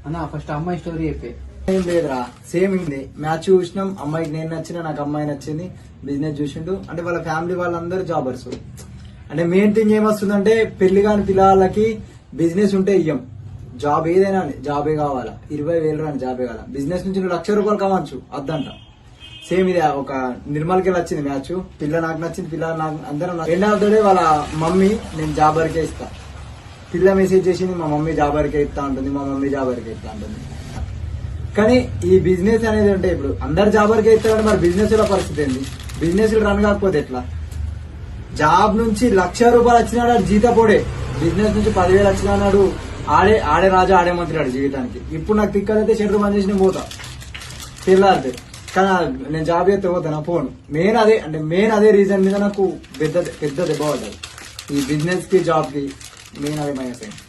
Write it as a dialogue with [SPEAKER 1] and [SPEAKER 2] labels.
[SPEAKER 1] అన్న ఫస్ట్ అమ్మాయి స్టోరీ చెప్పే.
[SPEAKER 2] ఏం లేదురా, సేమ్ ఉంది. మ్యాచ్ చూసినాం, అమ్మాయికి నేను నచ్చిన, నాకు అమ్మాయి నచ్చింది. బిజినెస్ చూసిండు అంటే వాళ్ళ ఫ్యామిలీ వాళ్ళందరూ జాబర్స్. అంటే మెయిన్ థింగ్ ఏమొస్తుందంటే పెళ్లి కాని పిల్లలకి బిజినెస్ ఉంటే ఇయ్యం. జాబ్ ఏదైనా జాబే కావాలా, 20,000 రాని జాబే కావాలా. బిజినెస్ నుంచి నువ్వు 1,00,000 రూపాయలు కావచ్చు అద్దంట. సేమ్ ఇది ఒక నిర్మల్కి వచ్చింది మ్యాచ్. పిల్ల నాకు నచ్చింది, పిల్ల నాకు అందరం. ఎండ్ ఆఫ్ ద డే వాళ్ళ మమ్మీ నేను జాబర్కే ఇస్తా. పిల్ల మెసేజ్ చేసింది, మా మమ్మీ జాబర్కే ఇస్తా ఉంటుంది, మా మమ్మీ జాబర్కే ఇస్తా ఉంటుంది. కానీ ఈ బిజినెస్ అనేది అంటే ఇప్పుడు అందరు జాబర్కే ఇస్తారంటే మరి బిజినెస్ లో పరిస్థితి ఏంది? బిజినెస్ రన్ కాకపోతే ఎట్లా? జాబ్ నుంచి 1,00,000 రూపాయలు వచ్చినాడు జీతపోడే, బిజినెస్ నుంచి 10,000 వచ్చినాడు ఆడే రాజా ఆడే మంత్రి ఆడు జీవితానికి. ఇప్పుడు నాకు తిక్కలైతే షెడ్ బంద్ చేసి నేను పోతా పిల్లాడితే. కానీ నేను జాబ్ చేస్తే పోతాను ఫోన్. మెయిన్ అదే రీజన్ మీద నాకు పెద్ద దెబ్బ పడ్డది. ఈ బిజినెస్ కి జాబ్ కి మెయిన్ అదే మైనస్ అయింది.